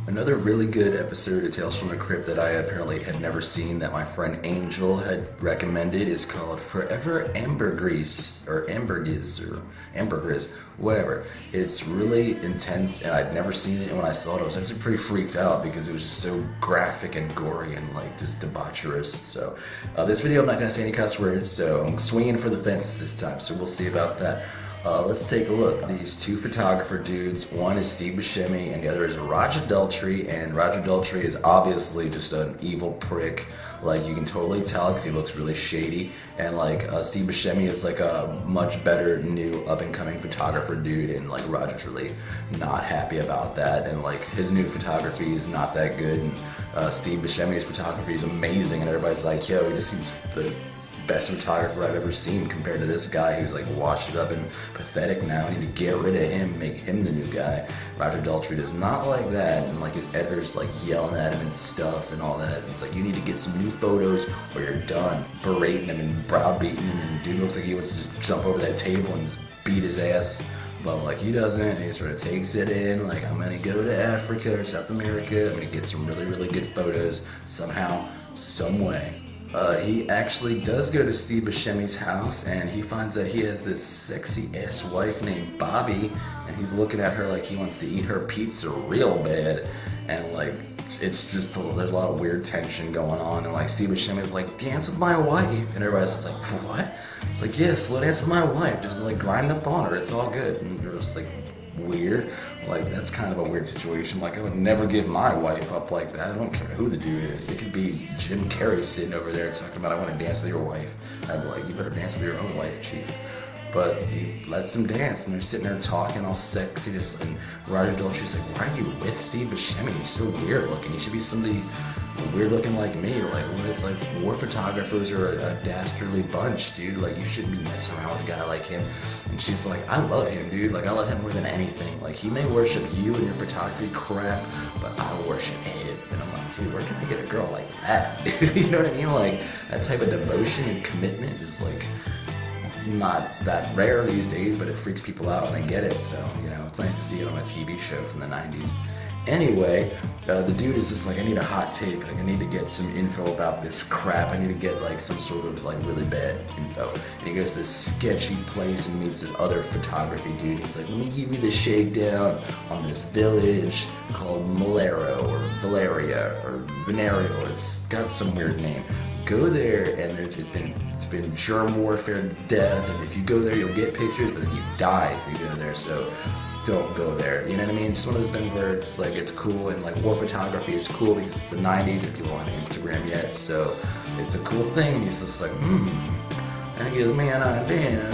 Another really good episode of Tales from the Crypt that I apparently had never seen that my friend Angel had recommended is called Forever Ambergris, or Ambergris, whatever. It's really intense and I'd never seen it, and when I saw it I was actually pretty freaked out because it was just so graphic and gory and like just debaucherous. So this video I'm not going to say any cuss words, so I'm swinging for the fences this time, so we'll see about that. Let's take a look. These two photographer dudes, one is Steve Buscemi and the other is Roger Daltrey, and Roger Daltrey is obviously just an evil prick. Like, you can totally tell because he looks really shady, and like Steve Buscemi is like a much better new up-and-coming photographer dude, and like Roger's really not happy about that, and like his new photography is not that good, and Steve Buscemi's photography is amazing, and everybody's like, yo, he just seems the best photographer I've ever seen compared to this guy who's like washed up and pathetic now. I need to get rid of him, make him the new guy. Roger Daltrey does not like that, and like his editor's like yelling at him and stuff and all that. And it's like, you need to get some new photos or you're done. Berating him and browbeating him, and dude looks like he wants to just jump over that table and just beat his ass. But like he doesn't, he sort of takes it in, like, I'm gonna go to Africa or South America, I'm gonna get some really, really good photos somehow, some way. He actually does go to Steve Buscemi's house, and he finds that he has this sexy ass wife named Bobby, and he's looking at her like he wants to eat her pizza real bad, and like it's just, there's a lot of weird tension going on, and like Steve Buscemi's like, dance with my wife, and everybody's just like, what? It's like, yeah, slow dance with my wife, just like grind up on her, it's all good, and you're just like, weird. Like, that's kind of a weird situation. Like, I would never give my wife up like that. I don't care who the dude is. It could be Jim Carrey sitting over there talking about, I want to dance with your wife. I'd be like, you better dance with your own wife, chief. But he lets them dance, and they're sitting there talking all sexy, just, and Roger Daltrey's like, why are you with Steve Buscemi? He's so weird looking. He should be somebody weird looking like me. Like, what if, like, war photographers are a dastardly bunch, dude? Like, you shouldn't be messing around with a guy like him. And she's like, I love him, dude. Like, I love him more than anything. Like, he may worship you and your photography crap, but I worship him. And I'm like, dude, where can I get a girl like that? You know what I mean? Like, that type of devotion and commitment is like not that rare these days, but it freaks people out, and I get it. So, you know, it's nice to see it on a TV show from the 90s. Anyway, the dude is just like, I need a hot take, like I need to get some info about this crap, I need to get like some sort of like really bad info. And he goes to this sketchy place and meets this other photography dude. He's like, let me give you the shakedown on this village called Malero or Valeria or Venerio. It's got some weird name. Go there, and it's been germ warfare to death, and if you go there you'll get pictures, but then you die if you go there, so don't go there. You know what I mean? Just one of those things where it's like, it's cool, and like war photography is cool because it's the 90s and people aren't on Instagram yet, so it's a cool thing. He's just like, that gives me an idea.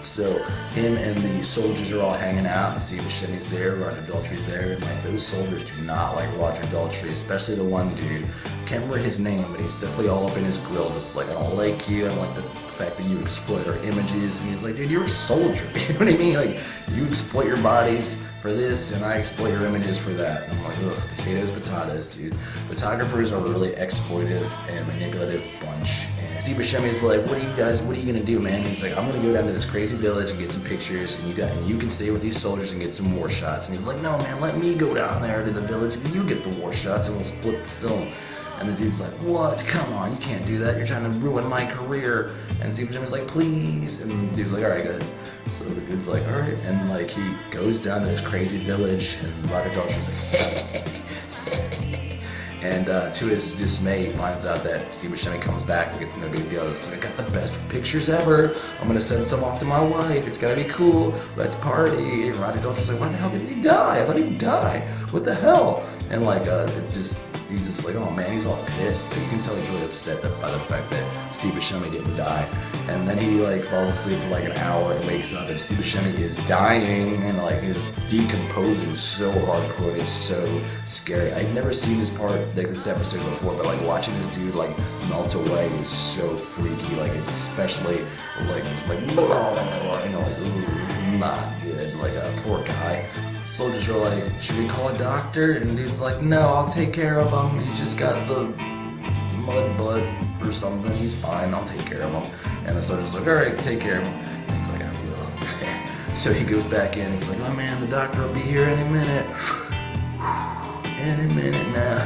So him and the soldiers are all hanging out, and Steve Buscemi's there, Roger Daltrey's there, and like those soldiers do not like Roger Daltrey, especially the one dude. Can't remember his name, but he's definitely all up in his grill, just like, I don't like you, I don't like the fact that you exploit our images. And he's like, dude, you're a soldier. You know what I mean? Like, you exploit your bodies for this, and I exploit your images for that. And I'm like, ugh, potatoes, dude. Photographers are a really exploitive and manipulative bunch. And Steve Buscemi's like, what are you gonna do, man? And he's like, I'm gonna go down to this crazy village and get some pictures, and you can stay with these soldiers and get some war shots. And he's like, no, man, let me go down there to the village and you get the war shots, and we'll split the film. And the dude's like, what? Come on, you can't do that. You're trying to ruin my career. And Steve Buscemi's like, please. And the dude's like, all right, good. So the dude's like, all right. And like, he goes down to this crazy village, and Roger Daltrey's like, and to his dismay, he finds out that Steve Buscemi comes back and gets no big deal. He's like, I got the best pictures ever. I'm gonna send some off to my wife. It's gonna be cool. Let's party. And Roger Daltrey's like, why the hell did he die? Let him die. What the hell? And like, he's just like, oh man, he's all pissed. You can tell he's really upset by the fact that Steve Buscemi didn't die. And then he like falls asleep for like an hour and wakes up, and Steve Buscemi is dying and like is decomposing so hardcore. It's so scary. I've never seen this part, like this episode before, but like watching this dude like melt away is so freaky. Like, it's especially like you know, like, ooh, not good. Like, a poor guy. Soldiers are like, should we call a doctor? And he's like, no, I'll take care of him. He's just got the mud blood or something. He's fine. I'll take care of him. And the soldier's like, all right, take care of him. And he's like, I will. So he goes back in. He's like, oh man, the doctor will be here any minute. in a minute now.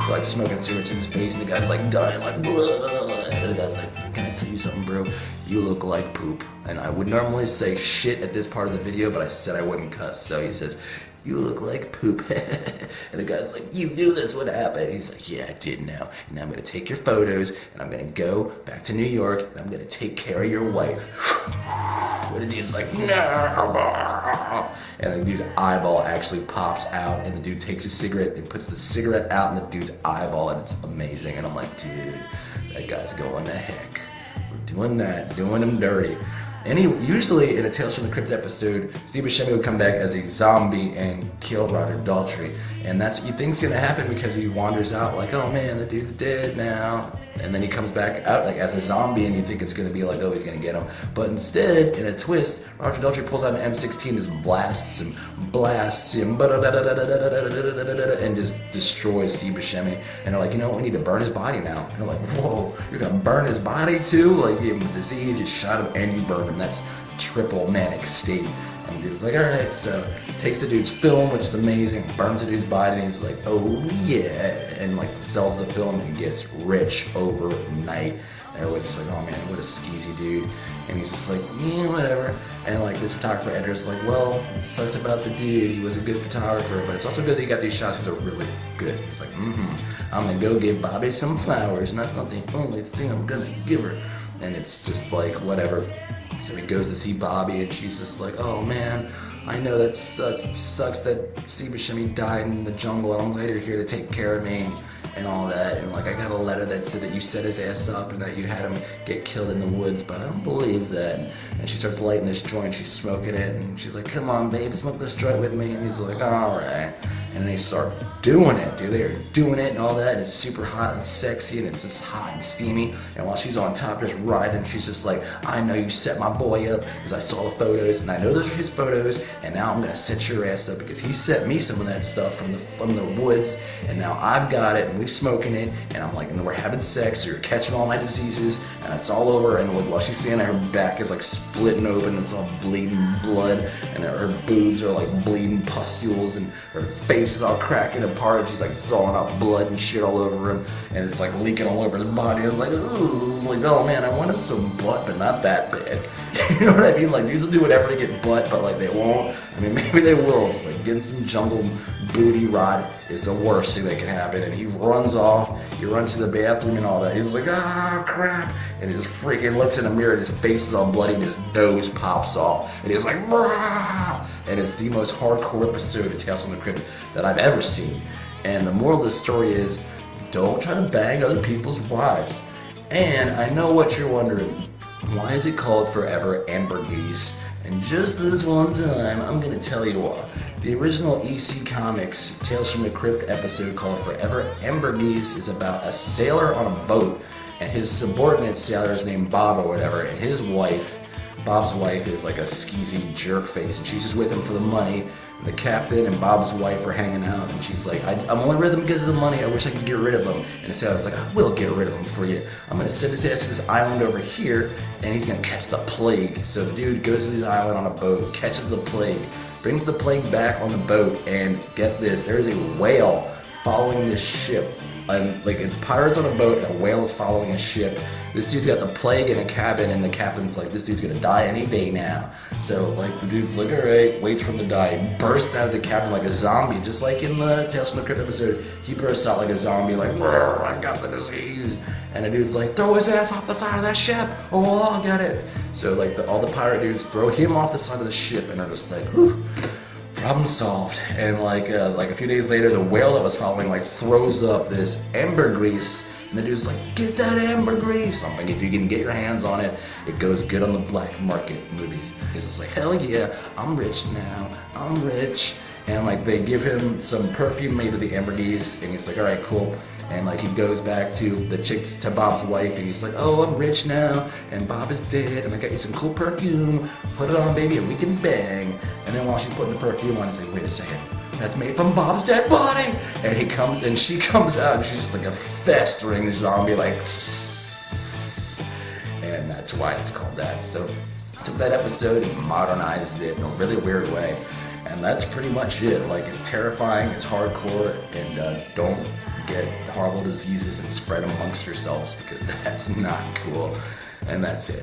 Like smoking cigarettes in his face, and the guy's like dying, like blah. And the guy's like, can I tell you something, bro? You look like poop. And I would normally say shit at this part of the video, but I said I wouldn't cuss. So he says, you look like poop. And the guy's like, you knew this would happen. He's like, yeah, I did now. And now I'm gonna take your photos, and I'm gonna go back to New York, and I'm gonna take care of your wife. And he's like, no. And the dude's eyeball actually pops out, and the dude takes his cigarette and puts the cigarette out in the dude's eyeball, and it's amazing. And I'm like, dude, that guy's going to heck. We're doing that, doing him dirty. And usually in a Tales from the Crypt episode, Steve Buscemi would come back as a zombie and kill Roger Daltrey. And that's what you think's gonna happen, because he wanders out like, oh man, the dude's dead now. And then he comes back out like as a zombie, and you think it's gonna be like, oh, he's gonna get him. But instead, in a twist, Roger Daltrey pulls out an M16 and just blasts him, and just destroys Steve Buscemi. And they're like, you know what, we need to burn his body now. And they're like, whoa, you're gonna burn his body too? Like, you gave him a disease, you shot him, and you burned him. That's triple manic state. And dude's like, alright, so takes the dude's film, which is amazing, burns the dude's body, and he's like, oh yeah, and like sells the film and gets rich overnight. And everyone's just like, oh man, what a skeezy dude. And he's just like, yeah, whatever. And like this photographer editor's like, well, it sucks about the dude, he was a good photographer, but it's also good that he got these shots because they're really good. He's like, I'm gonna go give Bobby some flowers, and that's not the only thing I'm gonna give her. And it's just like, whatever. So he goes to see Bobby, and she's just like, oh man, I know that sucks that Steve Buscemi died in the jungle, and I'm glad you're here to take care of me and all that. And like, I got a letter that said that you set his ass up and that you had him get killed in the woods, but I don't believe that. And she starts lighting this joint, she's smoking it, and she's like, come on babe, smoke this joint with me. And he's like, alright. And they start doing it, dude. They're doing it and all that, and it's super hot and sexy, and it's just hot and steamy. And while she's on top just riding, she's just like, I know you set my boy up because I saw the photos, and I know those are his photos, and now I'm gonna set your ass up because he sent me some of that stuff from the woods, and now I've got it, and we're smoking it, and I'm like, and we're having sex, so you're catching all my diseases, and it's all over. And while she's saying that, her back is like splitting open, it's all bleeding blood, and her boobs are like bleeding pustules, and her face is all cracking apart, and she's like throwing out blood and shit all over him, and it's like leaking all over his body. I was like, ooh, like, oh man, I wanted some butt, but not that bad. You know what I mean? Like, dudes will do whatever to get butt, but like they won't. I mean, maybe they will. It's like getting some jungle booty rod is the worst thing that can happen. And he runs off, he runs to the bathroom and all that. He's like, ah, crap. And he just freaking looks in the mirror, and his face is all bloody, and his nose pops off. And he's like, brah! And it's the most hardcore episode of Tales from the Crypt that I've ever seen. And the moral of the story is, don't try to bang other people's wives. And I know what you're wondering. Why is it called Forever Ambergris? And just this one time, I'm gonna tell you why. The original EC Comics Tales from the Crypt episode called Forever Ambergris is about a sailor on a boat, and his subordinate sailor is named Bob or whatever, and his wife, Bob's wife, is like a skeezy jerk face, and she's just with him for the money. The captain and Bob's wife are hanging out, and she's like, I'm only with him because of the money, I wish I could get rid of him. And the sailor's like, I will get rid of him for you. I'm gonna send his ass to this island over here, and he's gonna catch the plague. So the dude goes to the island on a boat, catches the plague, brings the plague back on the boat, and get this, there is a whale following this ship. And like, it's pirates on a boat, and a whale is following a ship. This dude's got the plague in a cabin, and the captain's like, this dude's gonna die any day now. So like, the dude's like, alright, waits for him to die, bursts out of the cabin like a zombie, just like in the Tales from the Crypt episode. He bursts out like a zombie, like, I've got the disease. And the dude's like, throw his ass off the side of that ship, or we'll all get it. So like, all the pirate dudes throw him off the side of the ship, and they're just like, whew. Problem solved. And like a few days later, the whale that was following like throws up this ambergris, and the dude's like, get that ambergris. I'm like, if you can get your hands on it, it goes good on the black market movies. He's just like, hell yeah, I'm rich now, I'm rich. And like, they give him some perfume made of the ambergris, and he's like, all right, cool. And like, he goes back to to Bob's wife, and he's like, oh, I'm rich now, and Bob is dead, and I got you some cool perfume, put it on, baby, and we can bang. And then while she's putting the perfume on, he's like, wait a second, that's made from Bob's dead body. And she comes out, and she's just like a festering zombie, like, and that's why it's called that. So I took that episode and modernized it in a really weird way. And that's pretty much it. Like, it's terrifying, it's hardcore, and don't get horrible diseases and spread them amongst yourselves, because that's not cool. And that's it.